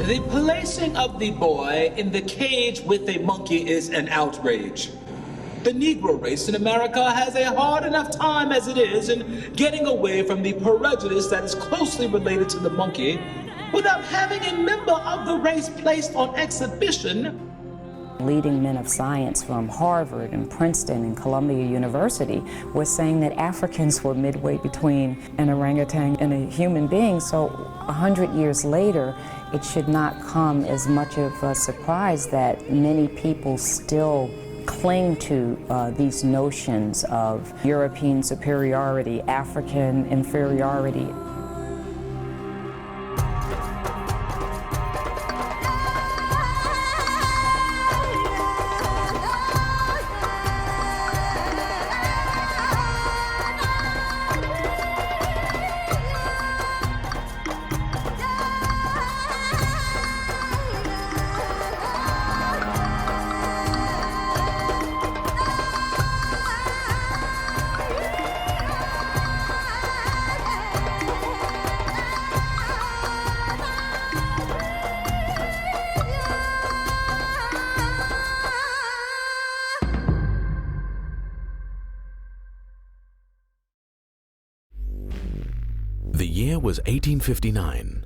The placing of the boy in the cage with a monkey is an outrage. The Negro race in America has a hard enough time as it is in getting away from the prejudice that is closely related to the monkey without having a member of the race placed on exhibition. Leading men of science from Harvard and Princeton and Columbia University were saying that Africans were midway between an orangutan and a human being. So 100 years later, it should not come as much of a surprise that many people still cling to these notions of European superiority, African inferiority. The year was 1859.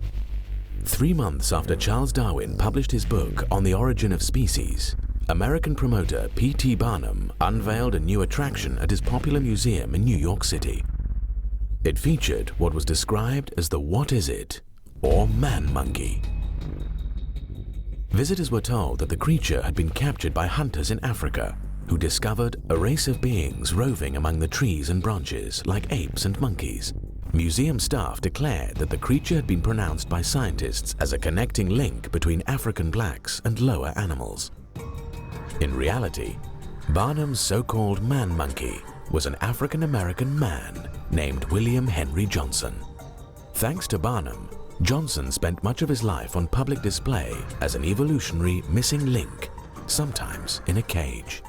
3 months after Charles Darwin published his book On the Origin of Species, American promoter P.T. Barnum unveiled a new attraction at his popular museum in New York City. It featured what was described as the "What is it?" or man-monkey. Visitors were told that the creature had been captured by hunters in Africa, who discovered a race of beings roving among the trees and branches like apes and monkeys. Museum staff declared that the creature had been pronounced by scientists as a connecting link between African blacks and lower animals. In reality, Barnum's so-called man-monkey was an African-American man named William Henry Johnson. Thanks to Barnum, Johnson spent much of his life on public display as an evolutionary missing link, sometimes in a cage.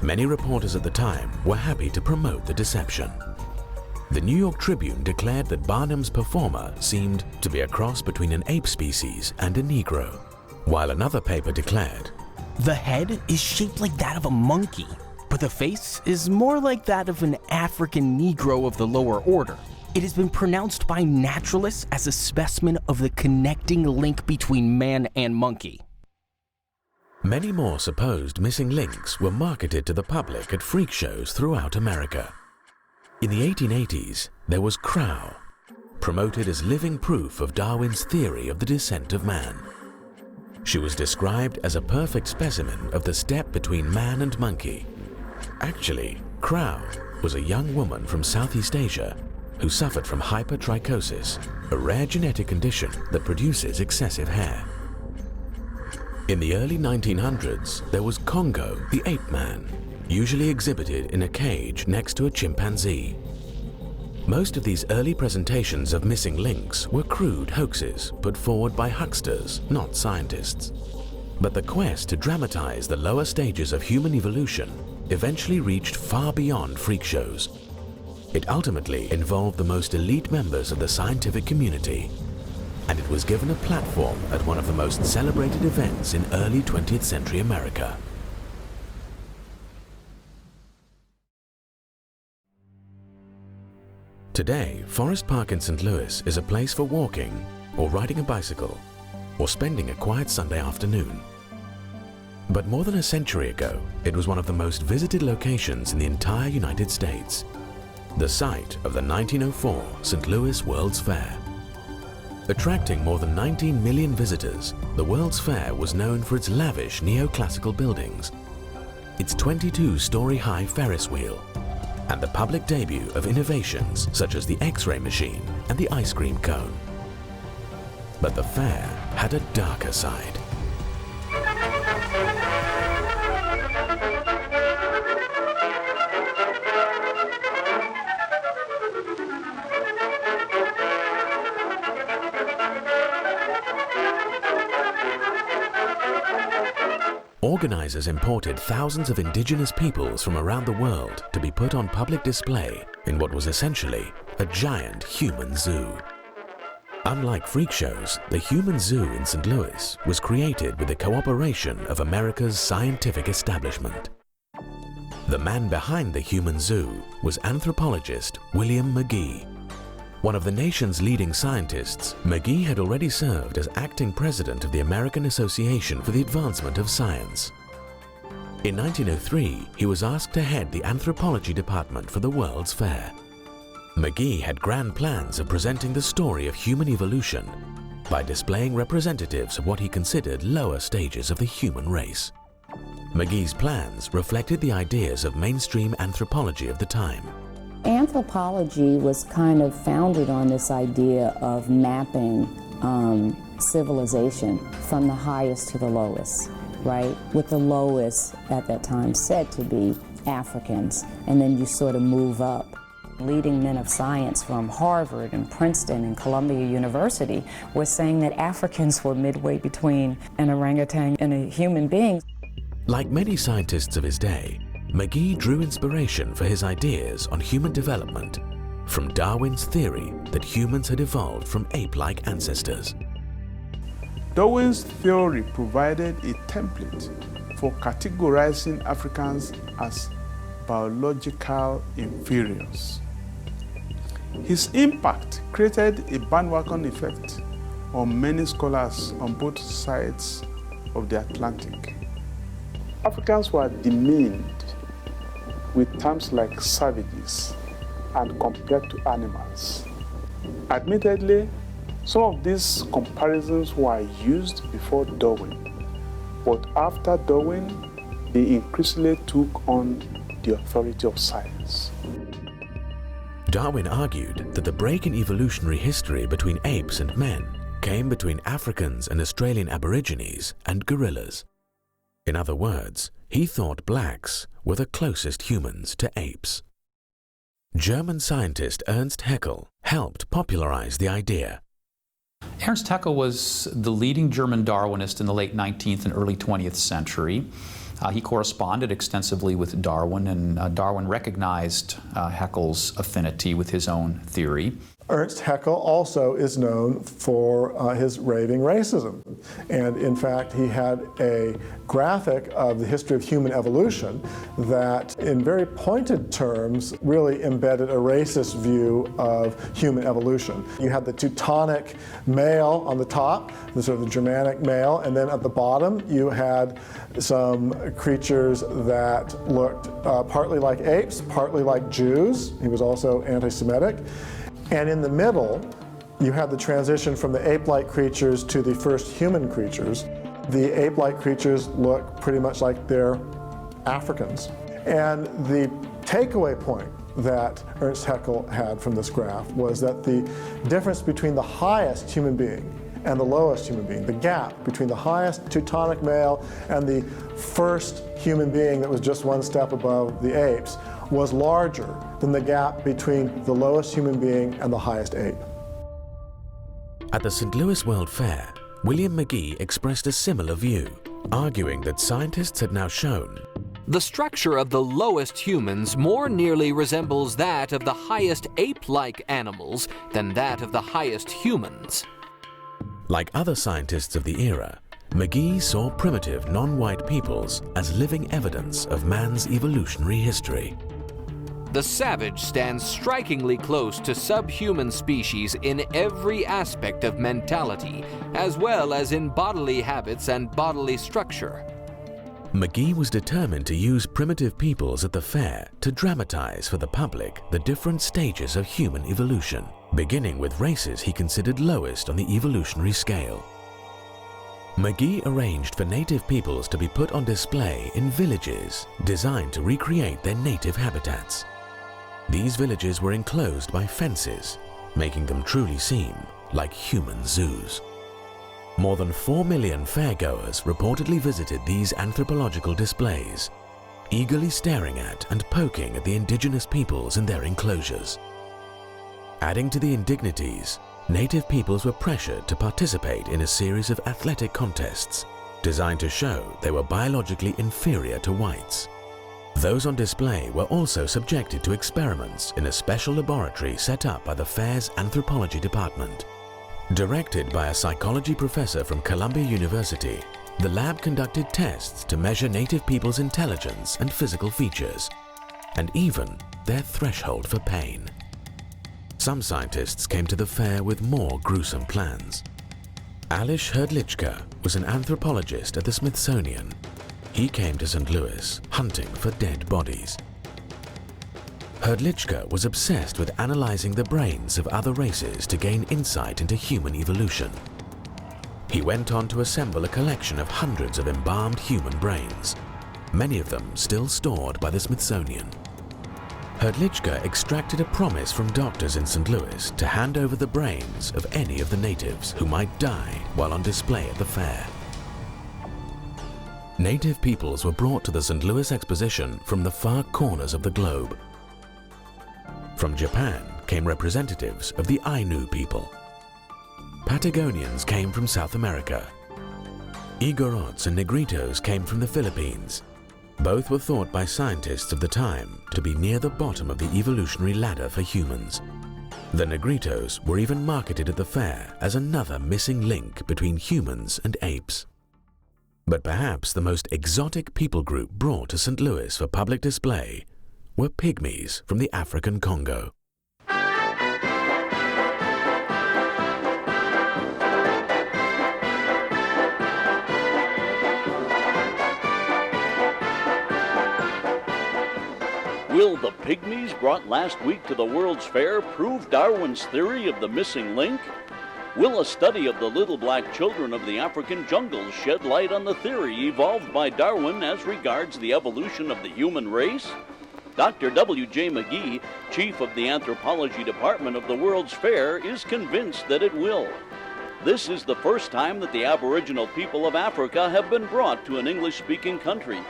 Many reporters at the time were happy to promote the deception. The New York Tribune declared that Barnum's performer seemed to be a cross between an ape species and a Negro, while another paper declared, "The head is shaped like that of a monkey, but the face is more like that of an African Negro of the lower order. It has been pronounced by naturalists as a specimen of the connecting link between man and monkey." Many more supposed missing links were marketed to the public at freak shows throughout America. In the 1880s, there was Crow, promoted as living proof of Darwin's theory of the descent of man. She was described as a perfect specimen of the step between man and monkey. Actually, Crow was a young woman from Southeast Asia who suffered from hypertrichosis, a rare genetic condition that produces excessive hair. In the early 1900s, there was Congo, the ape man, usually exhibited in a cage next to a chimpanzee. Most of these early presentations of missing links were crude hoaxes put forward by hucksters, not scientists. But the quest to dramatize the lower stages of human evolution eventually reached far beyond freak shows. It ultimately involved the most elite members of the scientific community, and it was given a platform at one of the most celebrated events in early 20th century America. Today, Forest Park in St. Louis is a place for walking, or riding a bicycle, or spending a quiet Sunday afternoon. But more than a century ago, it was one of the most visited locations in the entire United States, the site of the 1904 St. Louis World's Fair. Attracting more than 19 million visitors, the World's Fair was known for its lavish neoclassical buildings, its 22-story-high Ferris wheel, and the public debut of innovations such as the X-ray machine and the ice cream cone. But the fair had a darker side. Organizers imported thousands of indigenous peoples from around the world to be put on public display in what was essentially a giant human zoo. Unlike freak shows, the Human Zoo in St. Louis was created with the cooperation of America's scientific establishment. The man behind the Human Zoo was anthropologist William McGee. One of the nation's leading scientists, McGee had already served as acting president of the American Association for the Advancement of Science. In 1903, he was asked to head the anthropology department for the World's Fair. McGee had grand plans of presenting the story of human evolution by displaying representatives of what he considered lower stages of the human race. McGee's plans reflected the ideas of mainstream anthropology of the time. Anthropology was kind of founded on this idea of mapping civilization from the highest to the lowest, right? With the lowest at that time said to be Africans, and then you sort of move up. Leading men of science from Harvard and Princeton and Columbia University were saying that Africans were midway between an orangutan and a human being. Like many scientists of his day, McGee drew inspiration for his ideas on human development from Darwin's theory that humans had evolved from ape-like ancestors. Darwin's theory provided a template for categorizing Africans as biological inferiors. His impact created a bandwagon effect on many scholars on both sides of the Atlantic. Africans were demeaned with terms like savages and compared to animals. Admittedly, some of these comparisons were used before Darwin, but after Darwin, they increasingly took on the authority of science. Darwin argued that the break in evolutionary history between apes and men came between Africans and Australian Aborigines and gorillas. In other words, he thought blacks were the closest humans to apes. German scientist Ernst Haeckel helped popularize the idea. Ernst Haeckel was the leading German Darwinist in the late 19th and early 20th century. He corresponded extensively with Darwin, and Darwin recognized Haeckel's affinity with his own theory. Ernst Haeckel also is known for his raving racism. And in fact, he had a graphic of the history of human evolution that, in very pointed terms, really embedded a racist view of human evolution. You had the Teutonic male on the top, the sort of the Germanic male, and then at the bottom you had some creatures that looked partly like apes, partly like Jews. He was also anti-Semitic. And in the middle, you had the transition from the ape-like creatures to the first human creatures. The ape-like creatures look pretty much like they're Africans. And the takeaway point that Ernst Haeckel had from this graph was that the difference between the highest human being and the lowest human being, the gap between the highest Teutonic male and the first human being that was just one step above the apes, was larger than the gap between the lowest human being and the highest ape. At the St. Louis World Fair, William McGee expressed a similar view, arguing that scientists had now shown the structure of the lowest humans more nearly resembles that of the highest ape-like animals than that of the highest humans. Like other scientists of the era, McGee saw primitive non-white peoples as living evidence of man's evolutionary history. The savage stands strikingly close to subhuman species in every aspect of mentality, as well as in bodily habits and bodily structure. McGee was determined to use primitive peoples at the fair to dramatize for the public the different stages of human evolution, beginning with races he considered lowest on the evolutionary scale. McGee arranged for native peoples to be put on display in villages designed to recreate their native habitats. These villages were enclosed by fences, making them truly seem like human zoos. More than 4 million fairgoers reportedly visited these anthropological displays, eagerly staring at and poking at the indigenous peoples in their enclosures. Adding to the indignities, native peoples were pressured to participate in a series of athletic contests designed to show they were biologically inferior to whites. Those on display were also subjected to experiments in a special laboratory set up by the fair's anthropology department. Directed by a psychology professor from Columbia University, the lab conducted tests to measure native people's intelligence and physical features, and even their threshold for pain. Some scientists came to the fair with more gruesome plans. Alois Hrdlicka was an anthropologist at the Smithsonian. He came to St. Louis hunting for dead bodies. Hrdlicka was obsessed with analyzing the brains of other races to gain insight into human evolution. He went on to assemble a collection of hundreds of embalmed human brains, many of them still stored by the Smithsonian. Hrdlicka extracted a promise from doctors in St. Louis to hand over the brains of any of the natives who might die while on display at the fair. Native peoples were brought to the St. Louis Exposition from the far corners of the globe. From Japan came representatives of the Ainu people. Patagonians came from South America. Igorots and Negritos came from the Philippines. Both were thought by scientists of the time to be near the bottom of the evolutionary ladder for humans. The Negritos were even marketed at the fair as another missing link between humans and apes. But perhaps the most exotic people group brought to St. Louis for public display were pygmies from the African Congo. Will the pygmies brought last week to the World's Fair prove Darwin's theory of the missing link? Will a study of the little black children of the African jungles shed light on the theory evolved by Darwin as regards the evolution of the human race? Dr. W.J. McGee, chief of the anthropology department of the World's Fair, is convinced that it will. This is the first time that the Aboriginal people of Africa have been brought to an English-speaking country.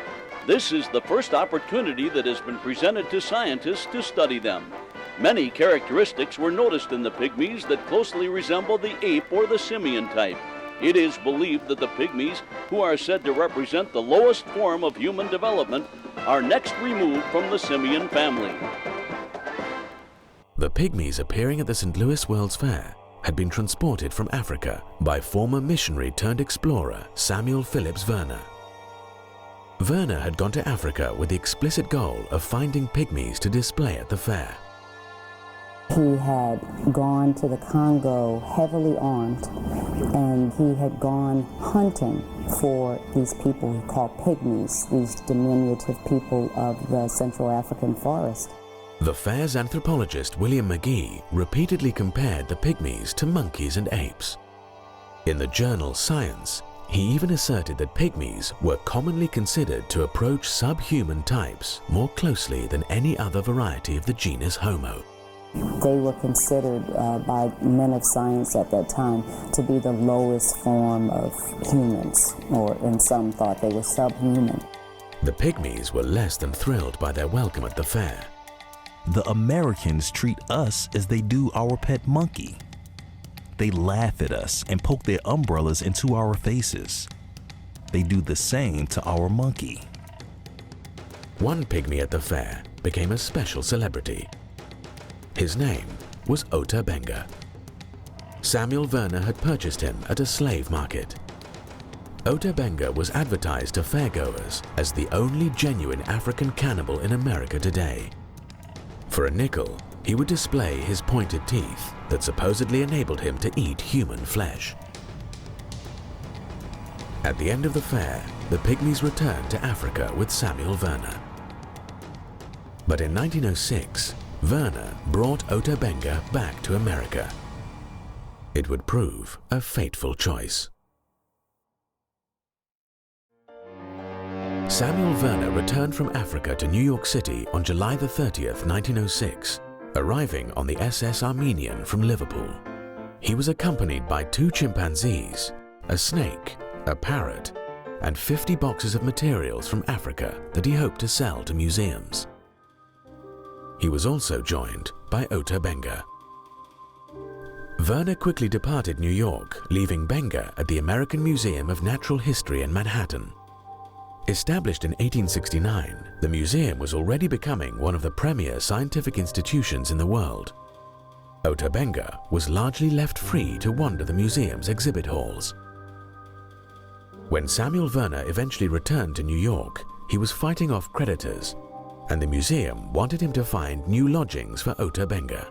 This is the first opportunity that has been presented to scientists to study them. Many characteristics were noticed in the pygmies that closely resemble the ape or the simian type. It is believed that the pygmies, who are said to represent the lowest form of human development, are next removed from the simian family. The pygmies appearing at the St. Louis World's Fair had been transported from Africa by former missionary-turned-explorer Samuel Phillips Werner. Werner had gone to Africa with the explicit goal of finding pygmies to display at the fair. He had gone to the Congo heavily armed, and he had gone hunting for these people he called pygmies, these diminutive people of the Central African forest. The fair's anthropologist William McGee repeatedly compared the pygmies to monkeys and apes. In the journal Science, he even asserted that pygmies were commonly considered to approach subhuman types more closely than any other variety of the genus Homo. They were considered by men of science at that time to be the lowest form of humans, or in some thought they were subhuman. The pygmies were less than thrilled by their welcome at the fair. The Americans treat us as they do our pet monkey. They laugh at us and poke their umbrellas into our faces. They do the same to our monkey. One pygmy at the fair became a special celebrity. His name was Ota Benga. Samuel Werner had purchased him at a slave market. Ota Benga was advertised to fairgoers as the only genuine African cannibal in America today. For a nickel, he would display his pointed teeth that supposedly enabled him to eat human flesh. At the end of the fair, the pygmies returned to Africa with Samuel Werner. But in 1906, Werner brought Ota Benga back to America. It would prove a fateful choice. Samuel Werner returned from Africa to New York City on July the 30th, 1906, arriving on the SS Armenian from Liverpool. He was accompanied by 2 chimpanzees, a snake, a parrot, and 50 boxes of materials from Africa that he hoped to sell to museums. He was also joined by Ota Benga. Werner quickly departed New York, leaving Benga at the American Museum of Natural History in Manhattan. Established in 1869, the museum was already becoming one of the premier scientific institutions in the world. Ota Benga was largely left free to wander the museum's exhibit halls. When Samuel Werner eventually returned to New York, he was fighting off creditors, and the museum wanted him to find new lodgings for Ota Benga.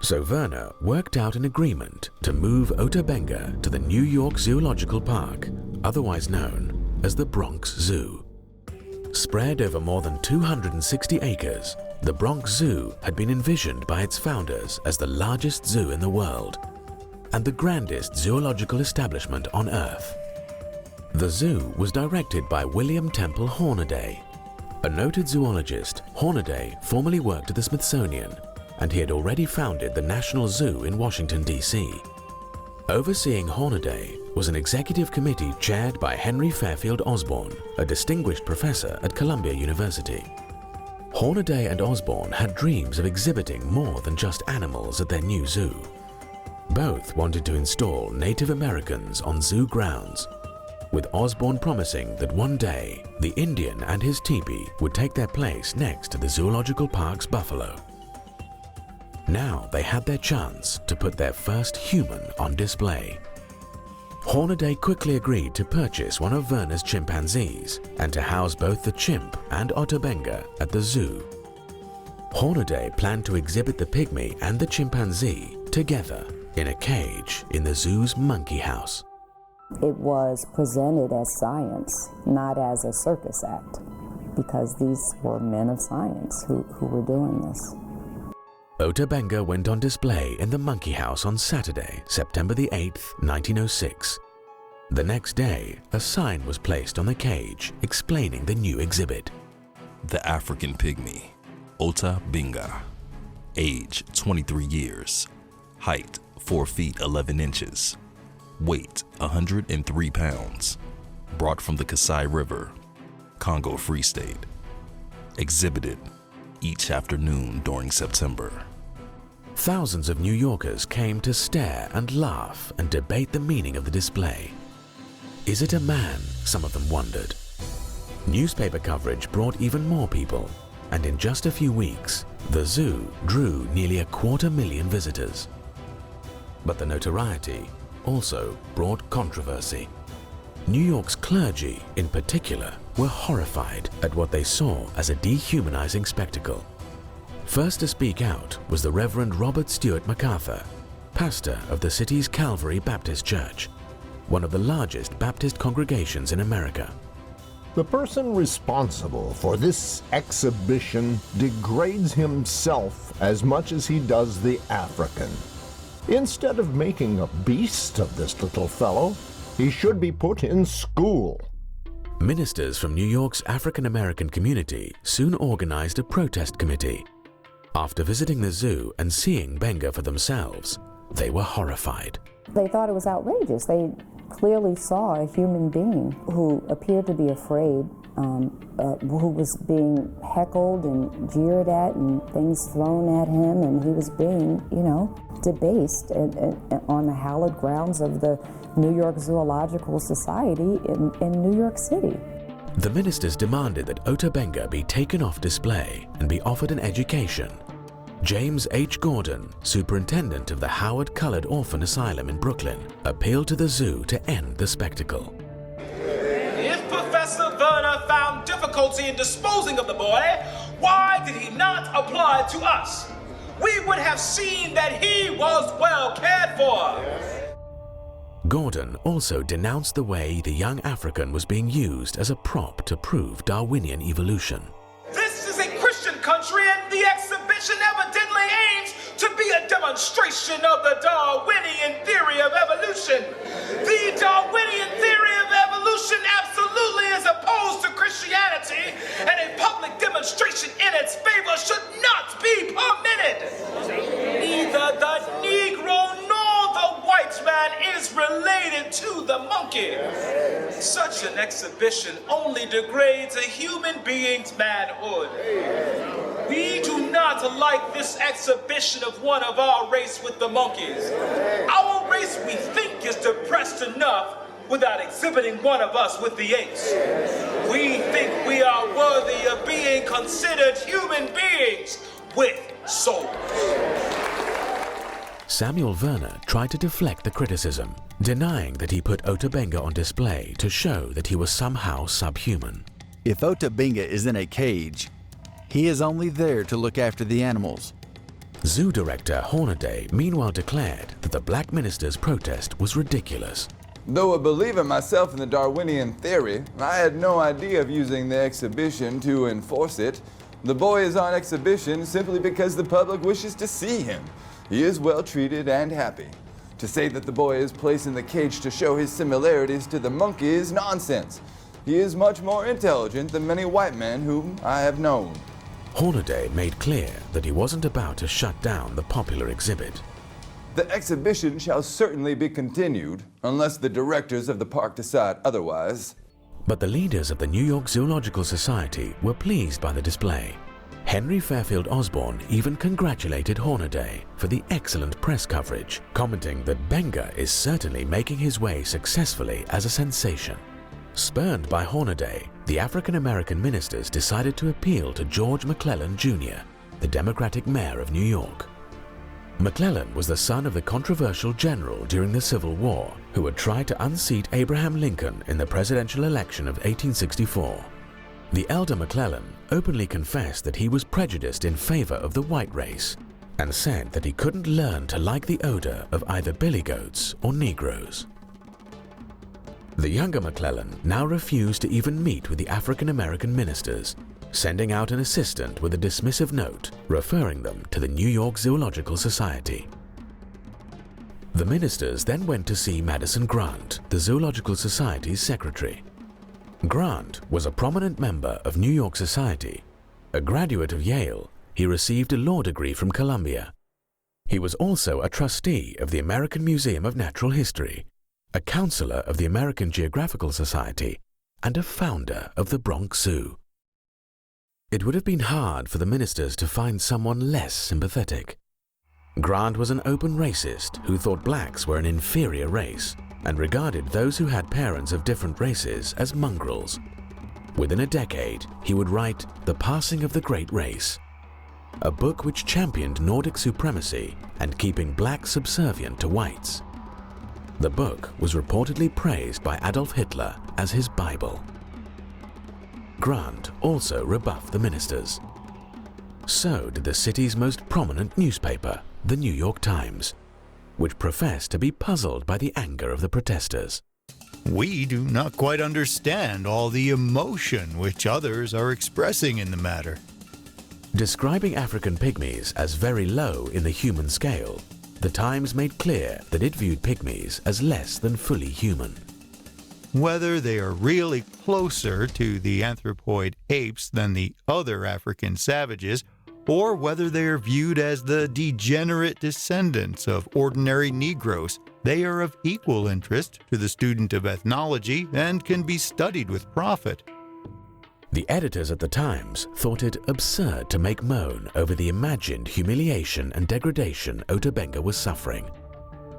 So Werner worked out an agreement to move Ota Benga to the New York Zoological Park, otherwise known as the Bronx Zoo. Spread over more than 260 acres, the Bronx Zoo had been envisioned by its founders as the largest zoo in the world and the grandest zoological establishment on Earth. The zoo was directed by William Temple Hornaday. A noted zoologist, Hornaday formerly worked at the Smithsonian, and he had already founded the National Zoo in Washington, D.C. Overseeing Hornaday was an executive committee chaired by Henry Fairfield Osborn, a distinguished professor at Columbia University. Hornaday and Osborn had dreams of exhibiting more than just animals at their new zoo. Both wanted to install Native Americans on zoo grounds, with Osborn promising that one day the Indian and his teepee would take their place next to the Zoological Park's buffalo. Now they had their chance to put their first human on display. Hornaday quickly agreed to purchase one of Werner's chimpanzees and to house both the chimp and Ota Benga at the zoo. Hornaday planned to exhibit the pygmy and the chimpanzee together in a cage in the zoo's monkey house. It was presented as science, not as a circus act, because these were men of science who were doing this. Ota Benga went on display in the monkey house on Saturday, September the 8th, 1906. The next day, a sign was placed on the cage explaining the new exhibit. The African Pygmy, Ota Benga. Age 23 years. Height 4 feet 11 inches. Weight 103 pounds. Brought from the Kasai River, Congo Free State. Exhibited each afternoon during September. Thousands of New Yorkers came to stare and laugh and debate the meaning of the display. Is it a man? Some of them wondered. Newspaper coverage brought even more people, and in just a few weeks, the zoo drew nearly 250,000 visitors. But the notoriety also brought controversy. New York's clergy, in particular, were horrified at what they saw as a dehumanizing spectacle. First to speak out was the Reverend Robert Stewart MacArthur, pastor of the city's Calvary Baptist Church, one of the largest Baptist congregations in America. The person responsible for this exhibition degrades himself as much as he does the African. Instead of making a beast of this little fellow, he should be put in school. Ministers from New York's African American community soon organized a protest committee. After visiting the zoo and seeing Benga for themselves, they were horrified. They thought it was outrageous. They clearly saw a human being who appeared to be afraid, who was being heckled and jeered at and things thrown at him, and he was being, debased on the hallowed grounds of the New York Zoological Society in New York City. The ministers demanded that Ota Benga be taken off display and be offered an education. James H. Gordon, superintendent of the Howard Colored Orphan Asylum in Brooklyn, appealed to the zoo to end the spectacle. If Professor Werner found difficulty in disposing of the boy, why did he not apply to us? We would have seen that he was well cared for. Gordon also denounced the way the young African was being used as a prop to prove Darwinian evolution. This is a Christian country, and the exhibition evidently aims to be a demonstration of the Darwinian theory of evolution. The Darwinian theory of evolution absolutely is opposed to Christianity, and a public demonstration in its favor should not be permitted. Neither the Negro nor the white man is related to the monkey. Such an exhibition only degrades a human being's manhood. We do not like this exhibition of one of our race with the monkeys. Our race, we think, is depressed enough without exhibiting one of us with the apes. We think we are worthy of being considered human beings with souls. Samuel Werner tried to deflect the criticism, denying that he put Ota Benga on display to show that he was somehow subhuman. If Ota Benga is in a cage, he is only there to look after the animals. Zoo director Hornaday meanwhile declared that the black minister's protest was ridiculous. Though a believer myself in the Darwinian theory, I had no idea of using the exhibition to enforce it. The boy is on exhibition simply because the public wishes to see him. He is well treated and happy. To say that the boy is placed in the cage to show his similarities to the monkey is nonsense. He is much more intelligent than many white men whom I have known. Hornaday made clear that he wasn't about to shut down the popular exhibit. The exhibition shall certainly be continued, unless the directors of the park decide otherwise. But the leaders of the New York Zoological Society were pleased by the display. Henry Fairfield Osborn even congratulated Hornaday for the excellent press coverage, commenting that Benga is certainly making his way successfully as a sensation. Spurned by Hornaday, the African-American ministers decided to appeal to George McClellan Jr., the Democratic mayor of New York. McClellan was the son of the controversial general during the Civil War who had tried to unseat Abraham Lincoln in the presidential election of 1864. The elder McClellan openly confessed that he was prejudiced in favor of the white race and said that he couldn't learn to like the odor of either billy goats or Negroes. The younger McClellan now refused to even meet with the African-American ministers, sending out an assistant with a dismissive note referring them to the New York Zoological Society. The ministers then went to see Madison Grant, the Zoological Society's secretary. Grant was a prominent member of New York Society. A graduate of Yale, he received a law degree from Columbia. He was also a trustee of the American Museum of Natural History, a counselor of the American Geographical Society, and a founder of the Bronx Zoo. It would have been hard for the ministers to find someone less sympathetic. Grant was an open racist who thought blacks were an inferior race and regarded those who had parents of different races as mongrels. Within a decade, he would write The Passing of the Great Race, a book which championed Nordic supremacy and keeping blacks subservient to whites. The book was reportedly praised by Adolf Hitler as his Bible. Grant also rebuffed the ministers. So did the city's most prominent newspaper, the New York Times, which professed to be puzzled by the anger of the protesters. We do not quite understand all the emotion which others are expressing in the matter. Describing African pygmies as very low in the human scale, the Times made clear that it viewed pygmies as less than fully human. Whether they are really closer to the anthropoid apes than the other African savages, or whether they are viewed as the degenerate descendants of ordinary Negroes, they are of equal interest to the student of ethnology and can be studied with profit. The editors at the Times thought it absurd to make moan over the imagined humiliation and degradation Ota Benga was suffering.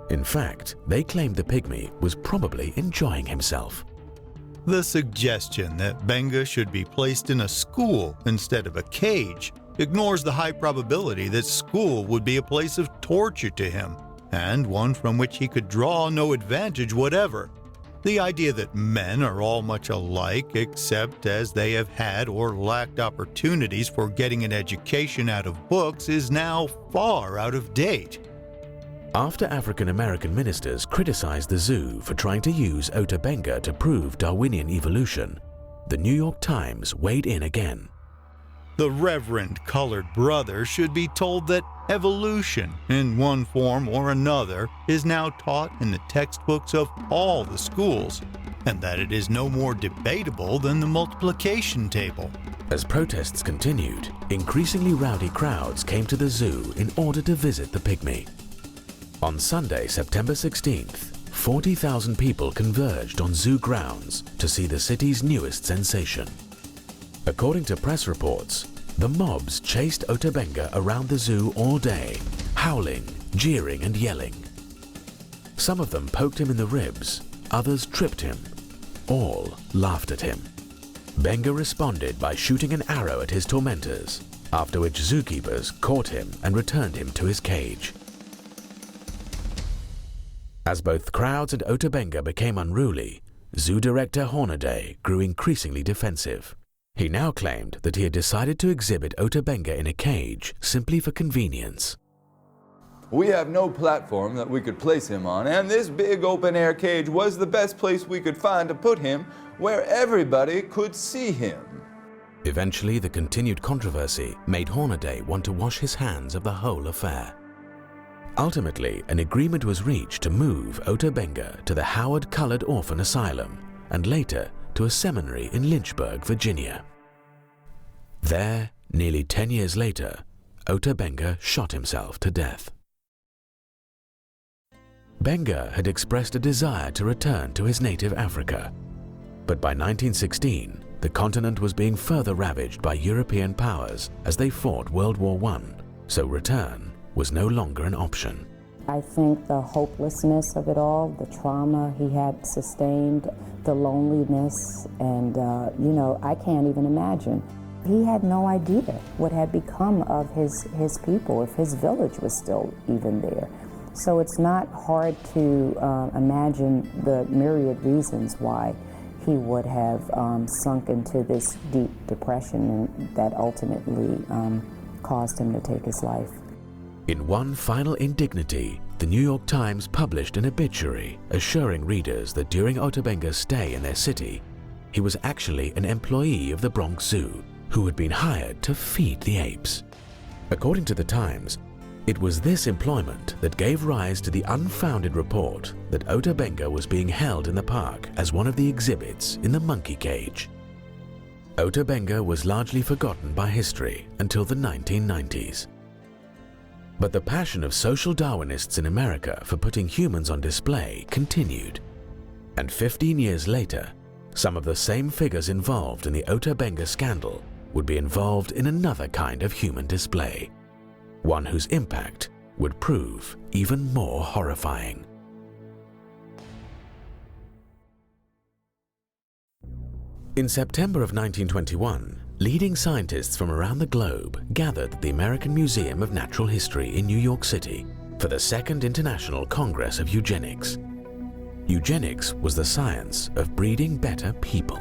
In fact, they claimed the pygmy was probably enjoying himself. The suggestion that Benga should be placed in a school instead of a cage ignores the high probability that school would be a place of torture to him, and one from which he could draw no advantage whatever. The idea that men are all much alike except as they have had or lacked opportunities for getting an education out of books is now far out of date. After African-American ministers criticized the zoo for trying to use Ota Benga to prove Darwinian evolution, the New York Times weighed in again. The Reverend Colored Brother should be told that evolution, in one form or another, is now taught in the textbooks of all the schools, and that it is no more debatable than the multiplication table. As protests continued, increasingly rowdy crowds came to the zoo in order to visit the pygmy. On Sunday, September 16th, 40,000 people converged on zoo grounds to see the city's newest sensation. According to press reports, the mobs chased Ota Benga around the zoo all day, howling, jeering and yelling. Some of them poked him in the ribs, others tripped him. All laughed at him. Benga responded by shooting an arrow at his tormentors, after which zookeepers caught him and returned him to his cage. As both crowds and Ota Benga became unruly, zoo director Hornaday grew increasingly defensive. He now claimed that he had decided to exhibit Ota Benga in a cage simply for convenience. We have no platform that we could place him on, and this big open-air cage was the best place we could find to put him where everybody could see him. Eventually, the continued controversy made Hornaday want to wash his hands of the whole affair. Ultimately, an agreement was reached to move Ota Benga to the Howard Colored Orphan Asylum and later to a seminary in Lynchburg, Virginia. There, nearly 10 years later, Ota Benga shot himself to death. Benga had expressed a desire to return to his native Africa, but by 1916, the continent was being further ravaged by European powers as they fought World War I, so return was no longer an option. I think the hopelessness of it all, the trauma he had sustained, the loneliness, and I can't even imagine. He had no idea what had become of his people, if his village was still even there. So it's not hard to imagine the myriad reasons why he would have sunk into this deep depression and that ultimately caused him to take his life. In one final indignity, the New York Times published an obituary assuring readers that during Ota Benga's stay in their city, he was actually an employee of the Bronx Zoo who had been hired to feed the apes. According to the Times, it was this employment that gave rise to the unfounded report that Ota Benga was being held in the park as one of the exhibits in the monkey cage. Ota Benga was largely forgotten by history until the 1990s. But the passion of social Darwinists in America for putting humans on display continued. And 15 years later, some of the same figures involved in the Ota Benga scandal would be involved in another kind of human display, one whose impact would prove even more horrifying. In September of 1921, leading scientists from around the globe gathered at the American Museum of Natural History in New York City for the Second International Congress of Eugenics. Eugenics was the science of breeding better people.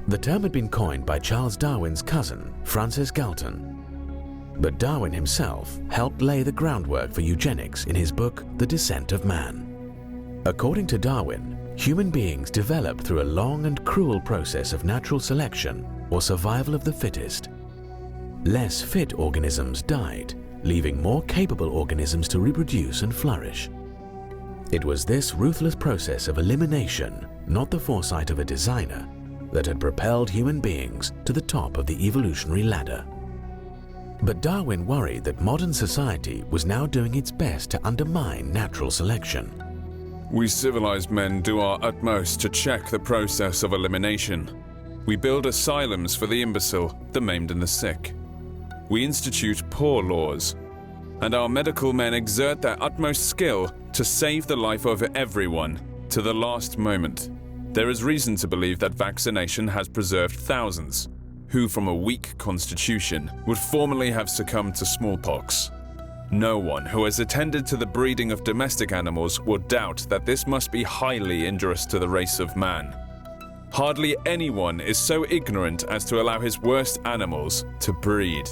The term had been coined by Charles Darwin's cousin, Francis Galton, but Darwin himself helped lay the groundwork for eugenics in his book, The Descent of Man. According to Darwin, human beings developed through a long and cruel process of natural selection or survival of the fittest. Less fit organisms died, leaving more capable organisms to reproduce and flourish. It was this ruthless process of elimination, not the foresight of a designer, that had propelled human beings to the top of the evolutionary ladder. But Darwin worried that modern society was now doing its best to undermine natural selection. We civilized men do our utmost to check the process of elimination. We build asylums for the imbecile, the maimed and the sick. We institute poor laws, and our medical men exert their utmost skill to save the life of everyone to the last moment. There is reason to believe that vaccination has preserved thousands who, from a weak constitution, would formerly have succumbed to smallpox. No one who has attended to the breeding of domestic animals will doubt that this must be highly injurious to the race of man. Hardly anyone is so ignorant as to allow his worst animals to breed.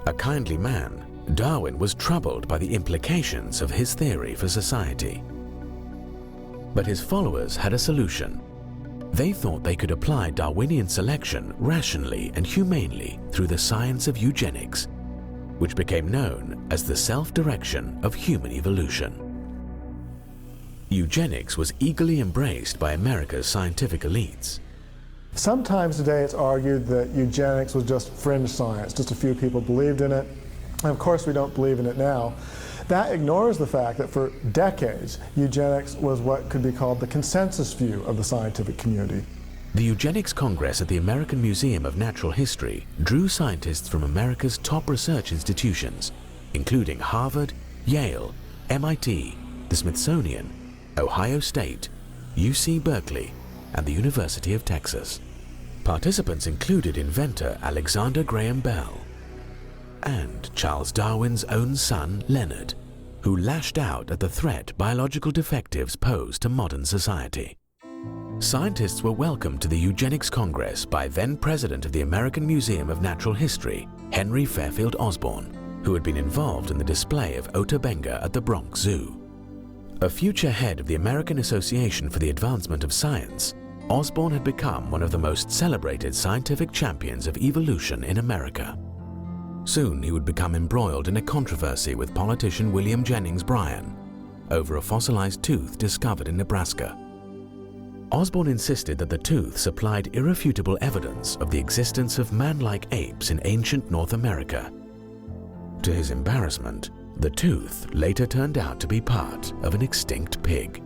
A kindly man, Darwin was troubled by the implications of his theory for society. But his followers had a solution. They thought they could apply Darwinian selection rationally and humanely through the science of eugenics, which became known as the self-direction of human evolution. Eugenics was eagerly embraced by America's scientific elites. Sometimes today it's argued that eugenics was just fringe science, just a few people believed in it, and of course we don't believe in it now. That ignores the fact that for decades, eugenics was what could be called the consensus view of the scientific community. The Eugenics Congress at the American Museum of Natural History drew scientists from America's top research institutions, including Harvard, Yale, MIT, the Smithsonian, Ohio State, UC Berkeley, and the University of Texas. Participants included inventor Alexander Graham Bell and Charles Darwin's own son, Leonard, who who lashed out at the threat biological defectives pose to modern society. Scientists were welcomed to the Eugenics Congress by then-president of the American Museum of Natural History, Henry Fairfield Osborn, who had been involved in the display of Ota Benga at the Bronx Zoo. A future head of the American Association for the Advancement of Science, Osborn had become one of the most celebrated scientific champions of evolution in America. Soon he would become embroiled in a controversy with politician William Jennings Bryan over a fossilized tooth discovered in Nebraska. Osborn insisted that the tooth supplied irrefutable evidence of the existence of man-like apes in ancient North America. To his embarrassment, the tooth later turned out to be part of an extinct pig.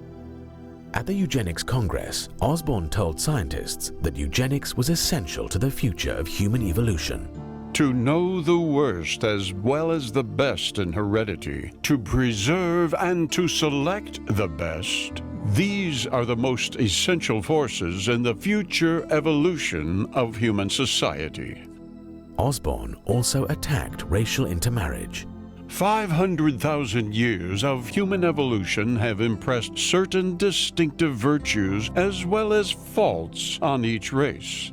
At the Eugenics Congress, Osborn told scientists that eugenics was essential to the future of human evolution. To know the worst as well as the best in heredity, to preserve and to select the best, these are the most essential forces in the future evolution of human society. Osborn also attacked racial intermarriage. 500,000 years of human evolution have impressed certain distinctive virtues as well as faults on each race.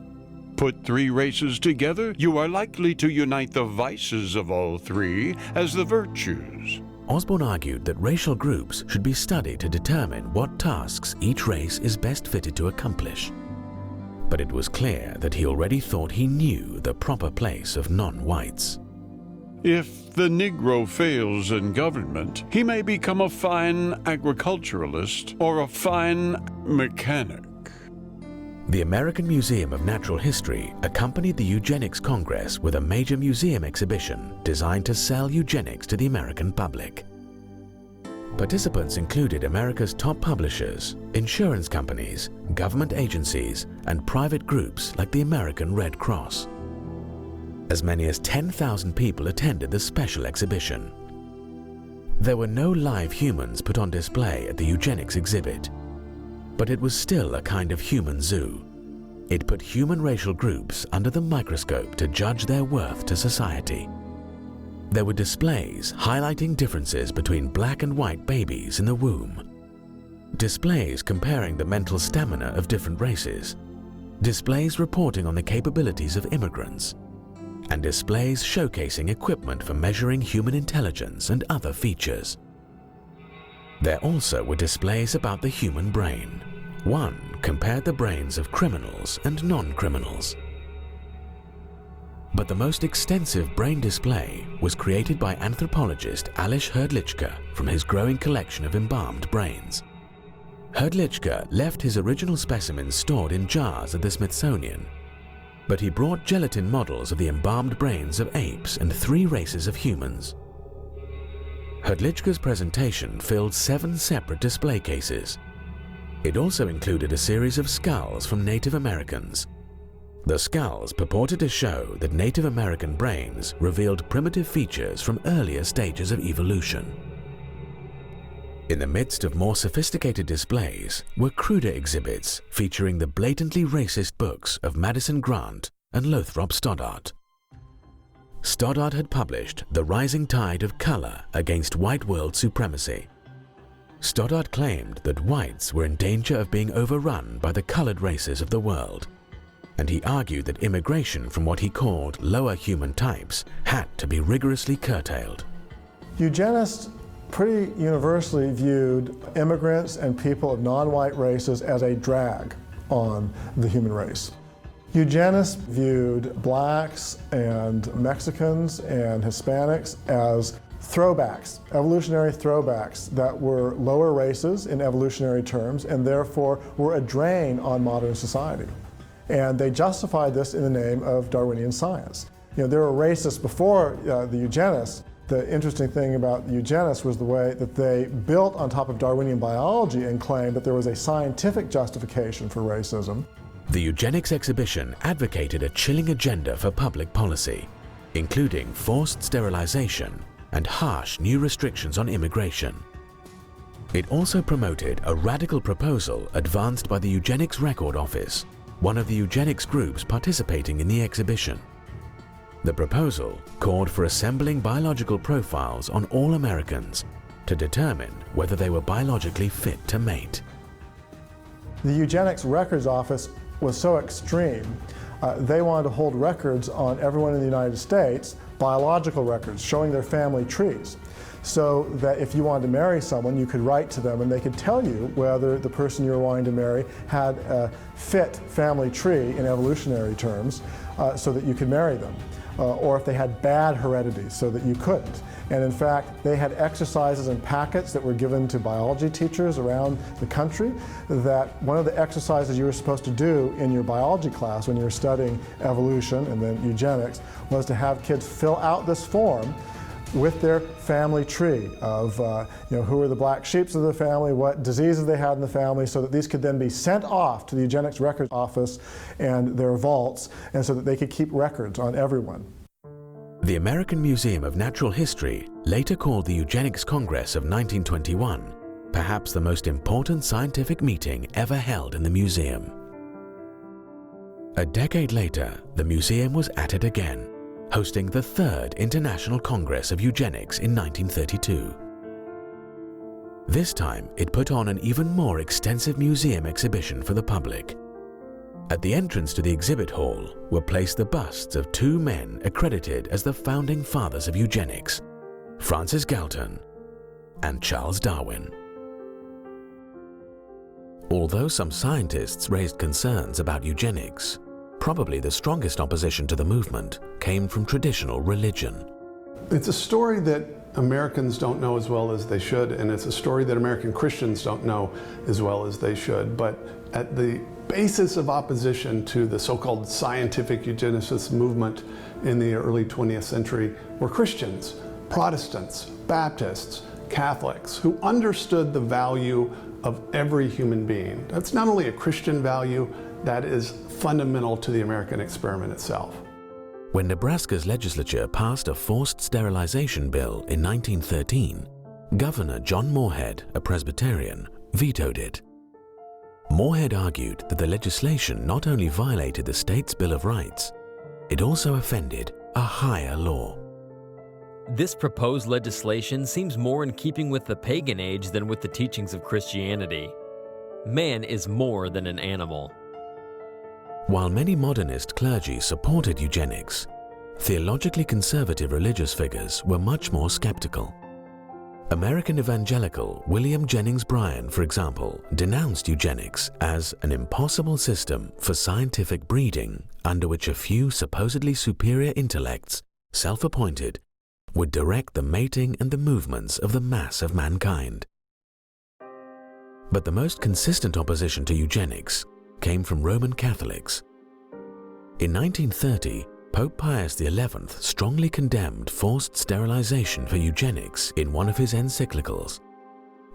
Put three races together, you are likely to unite the vices of all three as the virtues. Osborn argued that racial groups should be studied to determine what tasks each race is best fitted to accomplish. But it was clear that he already thought he knew the proper place of non-whites. If the Negro fails in government, he may become a fine agriculturalist or a fine mechanic. The American Museum of Natural History accompanied the Eugenics Congress with a major museum exhibition designed to sell eugenics to the American public. Participants included America's top publishers, insurance companies, government agencies, and private groups like the American Red Cross. As many as 10,000 people attended the special exhibition. There were no live humans put on display at the eugenics exhibit, but it was still a kind of human zoo. It put human racial groups under the microscope to judge their worth to society. There were displays highlighting differences between black and white babies in the womb, displays comparing the mental stamina of different races, displays reporting on the capabilities of immigrants, and displays showcasing equipment for measuring human intelligence and other features. There also were displays about the human brain. One compared the brains of criminals and non-criminals. But the most extensive brain display was created by anthropologist Alish Hrdlicka from his growing collection of embalmed brains. Hrdlicka left his original specimens stored in jars at the Smithsonian, but he brought gelatin models of the embalmed brains of apes and 3 races of humans. Hrdlicka's presentation filled 7 separate display cases. It also included a series of skulls from Native Americans. The skulls purported to show that Native American brains revealed primitive features from earlier stages of evolution. In the midst of more sophisticated displays were cruder exhibits featuring the blatantly racist books of Madison Grant and Lothrop Stoddart. Stoddart had published The Rising Tide of Color Against White World Supremacy. Stoddart claimed that whites were in danger of being overrun by the colored races of the world, and he argued that immigration from what he called lower human types had to be rigorously curtailed. Eugenists pretty universally viewed immigrants and people of non-white races as a drag on the human race. Eugenists viewed blacks and Mexicans and Hispanics as throwbacks, evolutionary throwbacks that were lower races in evolutionary terms and therefore were a drain on modern society. And they justified this in the name of Darwinian science. You know, there were racists before the eugenists. The interesting thing about the eugenists was the way that they built on top of Darwinian biology and claimed that there was a scientific justification for racism. The eugenics exhibition advocated a chilling agenda for public policy, including forced sterilization and harsh new restrictions on immigration. It also promoted a radical proposal advanced by the Eugenics Record Office, one of the eugenics groups participating in the exhibition. The proposal called for assembling biological profiles on all Americans to determine whether they were biologically fit to mate. The Eugenics Records Office was so extreme, they wanted to hold records on everyone in the United States, biological records showing their family trees, so that if you wanted to marry someone, you could write to them and they could tell you whether the person you were wanting to marry had a fit family tree in evolutionary terms, so that you could marry them, or if they had bad heredity so that you couldn't. And in fact, they had exercises and packets that were given to biology teachers around the country, that one of the exercises you were supposed to do in your biology class when you were studying evolution and then eugenics was to have kids fill out this form with their family tree of who were the black sheeps of the family, what diseases they had in the family, so that these could then be sent off to the Eugenics Records Office and their vaults, and so that they could keep records on everyone. The American Museum of Natural History later called the Eugenics Congress of 1921 perhaps the most important scientific meeting ever held in the museum. A decade later, the museum was at it again, hosting the Third International Congress of Eugenics in 1932. This time, it put on an even more extensive museum exhibition for the public. At the entrance to the exhibit hall were placed the busts of two men accredited as the founding fathers of eugenics, Francis Galton and Charles Darwin. Although some scientists raised concerns about eugenics, probably the strongest opposition to the movement came from traditional religion. It's a story that Americans don't know as well as they should, and it's a story that American Christians don't know as well as they should. But at the basis of opposition to the so-called scientific eugenicist movement in the early 20th century were Christians, Protestants, Baptists, Catholics, who understood the value of every human being. That's not only a Christian value, that is fundamental to the American experiment itself. When Nebraska's legislature passed a forced sterilization bill in 1913, Governor John Morehead, a Presbyterian, vetoed it. Morehead argued that the legislation not only violated the state's Bill of Rights, it also offended a higher law. This proposed legislation seems more in keeping with the pagan age than with the teachings of Christianity. Man is more than an animal. While many modernist clergy supported eugenics, theologically conservative religious figures were much more skeptical. American evangelical William Jennings Bryan, for example, denounced eugenics as an impossible system for scientific breeding under which a few supposedly superior intellects, self-appointed, would direct the mating and the movements of the mass of mankind. But the most consistent opposition to eugenics came from Roman Catholics. In 1930, Pope Pius XI strongly condemned forced sterilization for eugenics in one of his encyclicals.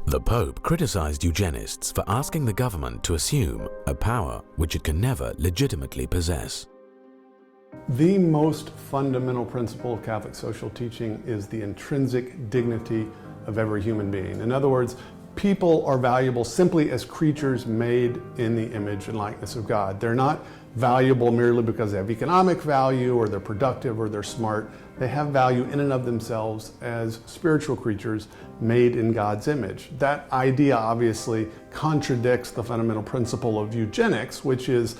The Pope criticized eugenists for asking the government to assume a power which it can never legitimately possess. The most fundamental principle of Catholic social teaching is the intrinsic dignity of every human being. In other words, people are valuable simply as creatures made in the image and likeness of God. They're not valuable merely because they have economic value or they're productive or they're smart. They have value in and of themselves as spiritual creatures made in God's image. That idea obviously contradicts the fundamental principle of eugenics, which is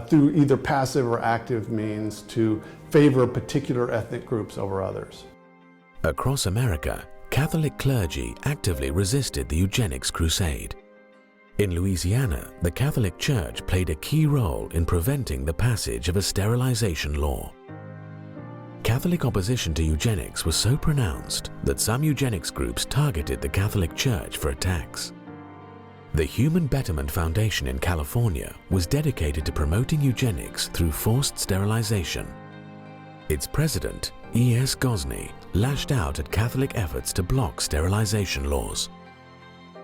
through either passive or active means to favor particular ethnic groups over others. Across America, Catholic clergy actively resisted the eugenics crusade. In Louisiana, the Catholic Church played a key role in preventing the passage of a sterilization law. Catholic opposition to eugenics was so pronounced that some eugenics groups targeted the Catholic Church for attacks. The Human Betterment Foundation in California was dedicated to promoting eugenics through forced sterilization. Its president, E.S. Gosney, lashed out at Catholic efforts to block sterilization laws.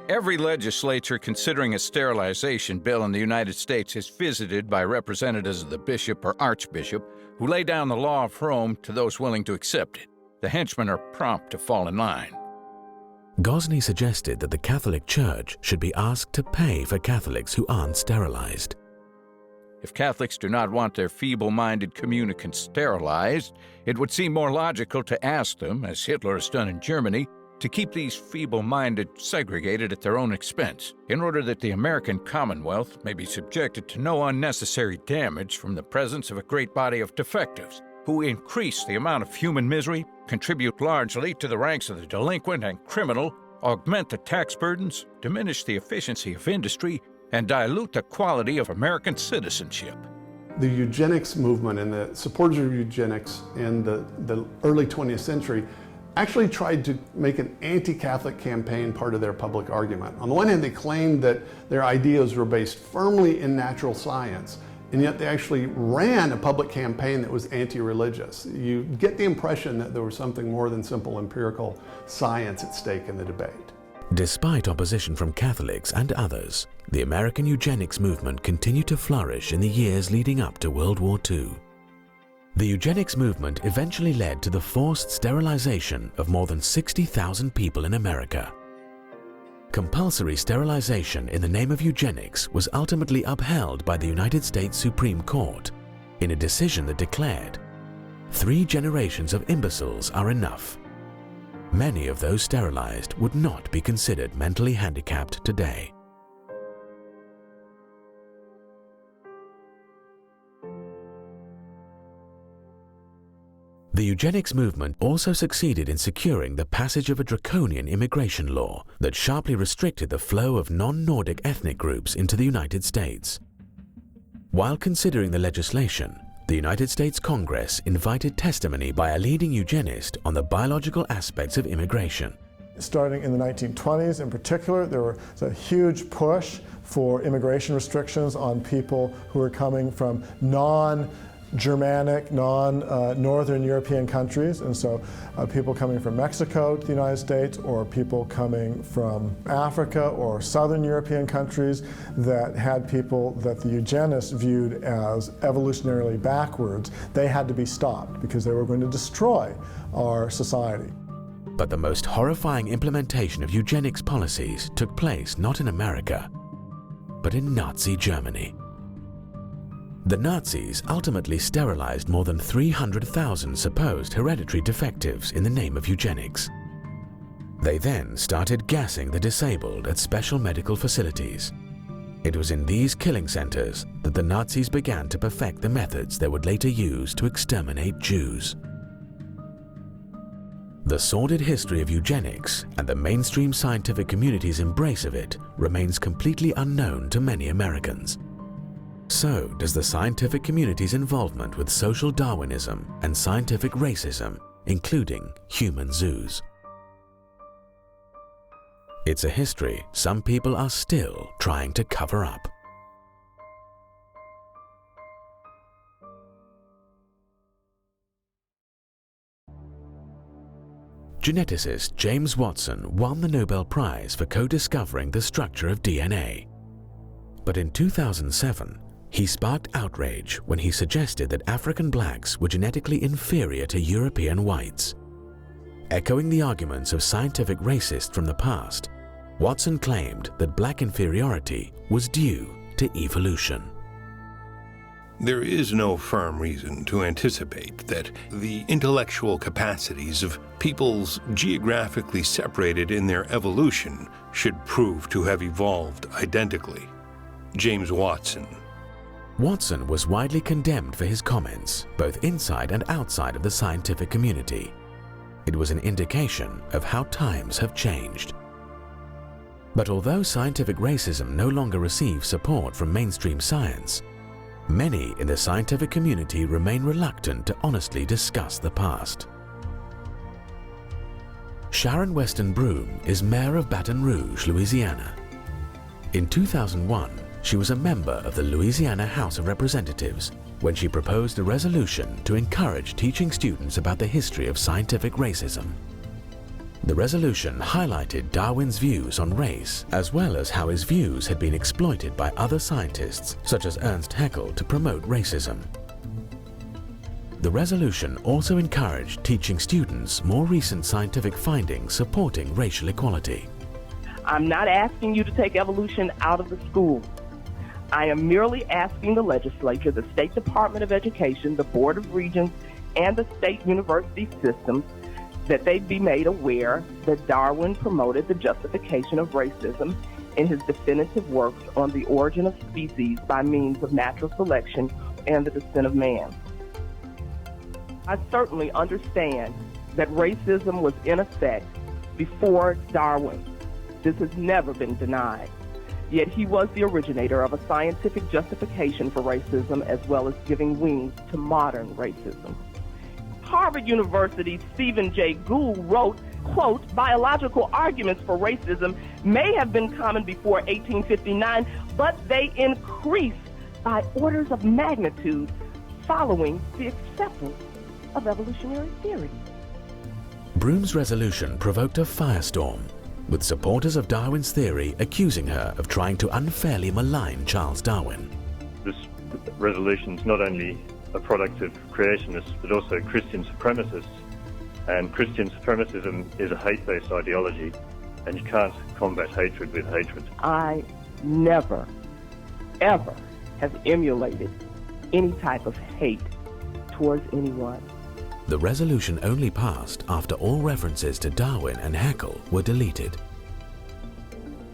Every legislature considering a sterilization bill in the United States is visited by representatives of the bishop or archbishop who lay down the law of Rome to those willing to accept it. The henchmen are prompt to fall in line. Gosney suggested that the Catholic Church should be asked to pay for Catholics who aren't sterilized. If Catholics do not want their feeble-minded communicants sterilized, it would seem more logical to ask them, as Hitler has done in Germany, to keep these feeble-minded segregated at their own expense, in order that the American Commonwealth may be subjected to no unnecessary damage from the presence of a great body of defectives, who increase the amount of human misery, contribute largely to the ranks of the delinquent and criminal, augment the tax burdens, diminish the efficiency of industry, and dilute the quality of American citizenship. The eugenics movement and the supporters of eugenics in the early 20th century actually tried to make an anti-Catholic campaign part of their public argument. On the one hand, they claimed that their ideas were based firmly in natural science, and yet they actually ran a public campaign that was anti-religious. You get the impression that there was something more than simple empirical science at stake in the debate. Despite opposition from Catholics and others, the American eugenics movement continued to flourish in the years leading up to World War II. The eugenics movement eventually led to the forced sterilization of more than 60,000 people in America. Compulsory sterilization in the name of eugenics was ultimately upheld by the United States Supreme Court in a decision that declared, 3 generations of imbeciles are enough. Many of those sterilized would not be considered mentally handicapped today. The eugenics movement also succeeded in securing the passage of a draconian immigration law that sharply restricted the flow of non-Nordic ethnic groups into the United States. While considering the legislation, the United States Congress invited testimony by a leading eugenist on the biological aspects of immigration. Starting in the 1920s in particular, there was a huge push for immigration restrictions on people who were coming from non-Germanic, non-Northern European countries, and so people coming from Mexico to the United States, or people coming from Africa or Southern European countries that had people that the eugenists viewed as evolutionarily backwards. They had to be stopped because they were going to destroy our society. But the most horrifying implementation of eugenics policies took place not in America, but in Nazi Germany. The Nazis ultimately sterilized more than 300,000 supposed hereditary defectives in the name of eugenics. They then started gassing the disabled at special medical facilities. It was in these killing centers that the Nazis began to perfect the methods they would later use to exterminate Jews. The sordid history of eugenics and the mainstream scientific community's embrace of it remains completely unknown to many Americans. So does the scientific community's involvement with social Darwinism and scientific racism, including human zoos. It's a history some people are still trying to cover up. Geneticist James Watson won the Nobel Prize for co-discovering the structure of DNA. But in 2007, he sparked outrage when he suggested that African blacks were genetically inferior to European whites. Echoing the arguments of scientific racists from the past, Watson claimed that black inferiority was due to evolution. There is no firm reason to anticipate that the intellectual capacities of peoples geographically separated in their evolution should prove to have evolved identically. James Watson. Watson was widely condemned for his comments, both inside and outside of the scientific community. It was an indication of how times have changed. But although scientific racism no longer receives support from mainstream science, many in the scientific community remain reluctant to honestly discuss the past. Sharon Weston Broome is mayor of Baton Rouge, Louisiana. In 2001, she was a member of the Louisiana House of Representatives when she proposed a resolution to encourage teaching students about the history of scientific racism. The resolution highlighted Darwin's views on race, as well as how his views had been exploited by other scientists, such as Ernst Haeckel, to promote racism. The resolution also encouraged teaching students more recent scientific findings supporting racial equality. I'm not asking you to take evolution out of the school. I am merely asking the legislature, the State Department of Education, the Board of Regents, and the state university systems that they be made aware that Darwin promoted the justification of racism in his definitive works on the origin of species by means of natural selection and the descent of man. I certainly understand that racism was in effect before Darwin. This has never been denied. Yet he was the originator of a scientific justification for racism, as well as giving wings to modern racism. Harvard University's Stephen J. Gould wrote, quote, "Biological arguments for racism may have been common before 1859, but they increased by orders of magnitude following the acceptance of evolutionary theory." Broom's resolution provoked a firestorm, with supporters of Darwin's theory accusing her of trying to unfairly malign Charles Darwin. This resolution is not only a product of creationists, but also Christian supremacists. And Christian supremacism is a hate-based ideology, and you can't combat hatred with hatred. I never, ever have emulated any type of hate towards anyone. The resolution only passed after all references to Darwin and Haeckel were deleted.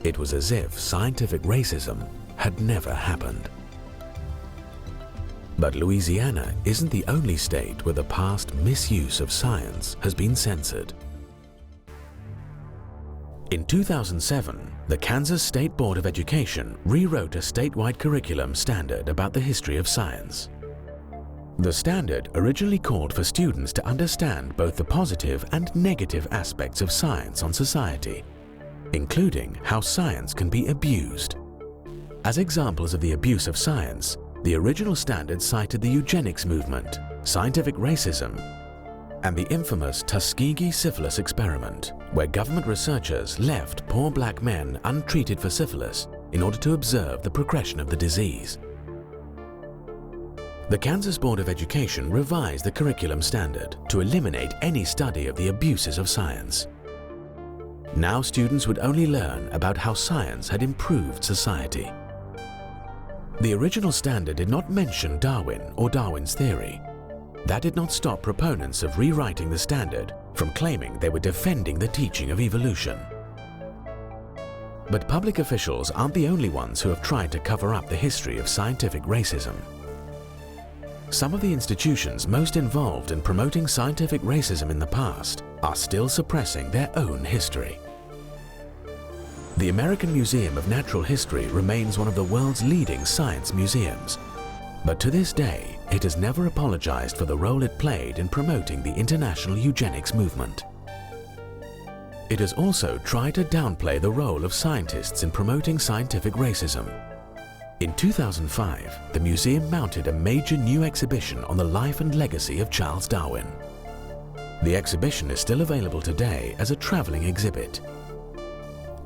It was as if scientific racism had never happened. But Louisiana isn't the only state where the past misuse of science has been censored. In 2007, the Kansas State Board of Education rewrote a statewide curriculum standard about the history of science. The standard originally called for students to understand both the positive and negative aspects of science on society, including how science can be abused. As examples of the abuse of science, the original standard cited the eugenics movement, scientific racism, and the infamous Tuskegee syphilis experiment, where government researchers left poor black men untreated for syphilis in order to observe the progression of the disease. The Kansas Board of Education revised the curriculum standard to eliminate any study of the abuses of science. Now students would only learn about how science had improved society. The original standard did not mention Darwin or Darwin's theory. That did not stop proponents of rewriting the standard from claiming they were defending the teaching of evolution. But public officials aren't the only ones who have tried to cover up the history of scientific racism. Some of the institutions most involved in promoting scientific racism in the past are still suppressing their own history. The American Museum of Natural History remains one of the world's leading science museums, but to this day, it has never apologized for the role it played in promoting the international eugenics movement. It has also tried to downplay the role of scientists in promoting scientific racism. In 2005, the museum mounted a major new exhibition on the life and legacy of Charles Darwin. The exhibition is still available today as a traveling exhibit.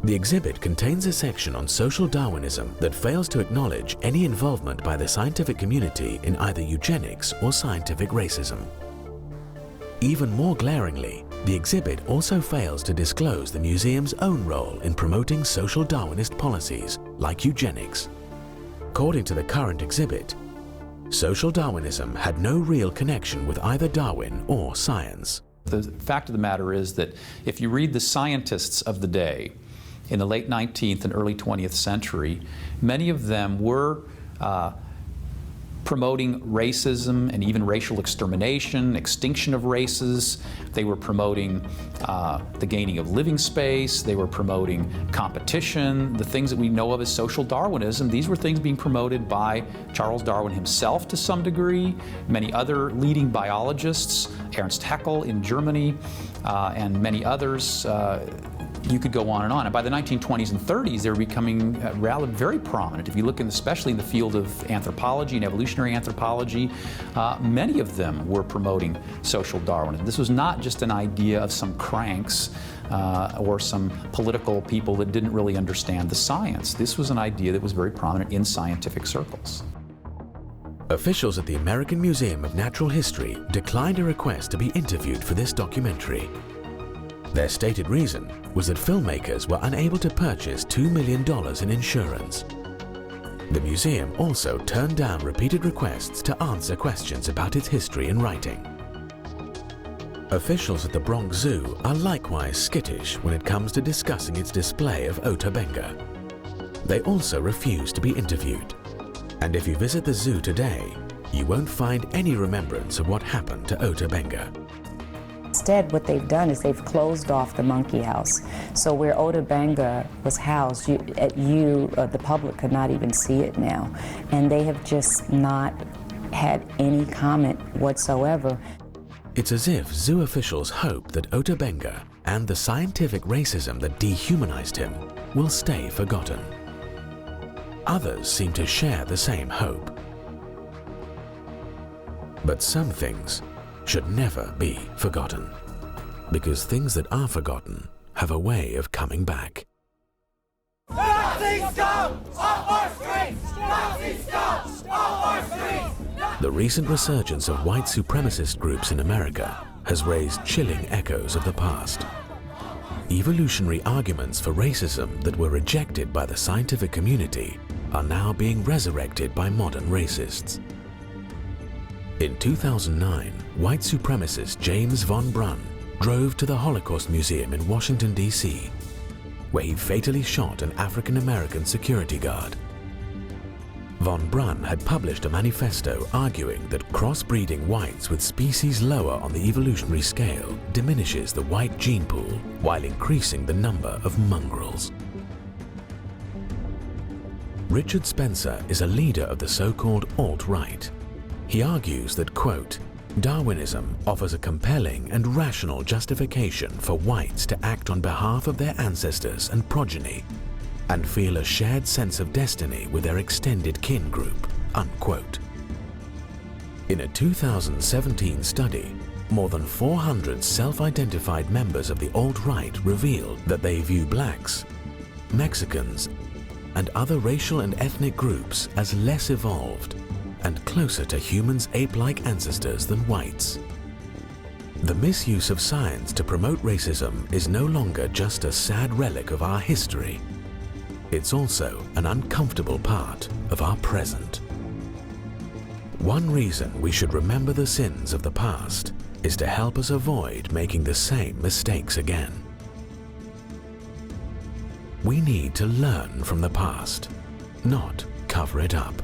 The exhibit contains a section on social Darwinism that fails to acknowledge any involvement by the scientific community in either eugenics or scientific racism. Even more glaringly, the exhibit also fails to disclose the museum's own role in promoting social Darwinist policies like eugenics. According to the current exhibit, social Darwinism had no real connection with either Darwin or science. The fact of the matter is that if you read the scientists of the day, in the late 19th and early 20th century, many of them were promoting racism and even racial extermination, extinction of races. They were promoting the gaining of living space. They were promoting competition, the things that we know of as social Darwinism. These were things being promoted by Charles Darwin himself to some degree, many other leading biologists, Ernst Haeckel in Germany, and many others. You could go on. And by the 1920s and 30s, they were becoming very prominent. If you look especially in the field of anthropology and evolutionary anthropology, many of them were promoting social Darwinism. This was not just an idea of some cranks or some political people that didn't really understand the science. This was an idea that was very prominent in scientific circles. Officials at the American Museum of Natural History declined a request to be interviewed for this documentary. Their stated reason was that filmmakers were unable to purchase $2 million in insurance. The museum also turned down repeated requests to answer questions about its history in writing. Officials at the Bronx Zoo are likewise skittish when it comes to discussing its display of Ota Benga. They also refuse to be interviewed. And if you visit the zoo today, you won't find any remembrance of what happened to Ota Benga. Instead, what they've done is they've closed off the monkey house. So where Ota Benga was housed, the public could not even see it now. And they have just not had any comment whatsoever. It's as if zoo officials hope that Ota Benga and the scientific racism that dehumanized him will stay forgotten. Others seem to share the same hope. But some things should never be forgotten, because things that are forgotten have a way of coming back. Nazi scum! Off our streets! Nazi scum! Off our streets! The recent resurgence of white supremacist groups in America has raised chilling echoes of the past. Evolutionary arguments for racism that were rejected by the scientific community are now being resurrected by modern racists. In 2009, white supremacist James von Brunn drove to the Holocaust Museum in Washington, D.C., where he fatally shot an African-American security guard. Von Brunn had published a manifesto arguing that crossbreeding whites with species lower on the evolutionary scale diminishes the white gene pool while increasing the number of mongrels. Richard Spencer is a leader of the so-called alt-right. He argues that, quote, Darwinism offers a compelling and rational justification for whites to act on behalf of their ancestors and progeny and feel a shared sense of destiny with their extended kin group, unquote. In a 2017 study, more than 400 self-identified members of the alt-right revealed that they view blacks, Mexicans, and other racial and ethnic groups as less evolved and closer to humans' ape-like ancestors than whites. The misuse of science to promote racism is no longer just a sad relic of our history. It's also an uncomfortable part of our present. One reason we should remember the sins of the past is to help us avoid making the same mistakes again. We need to learn from the past, not cover it up.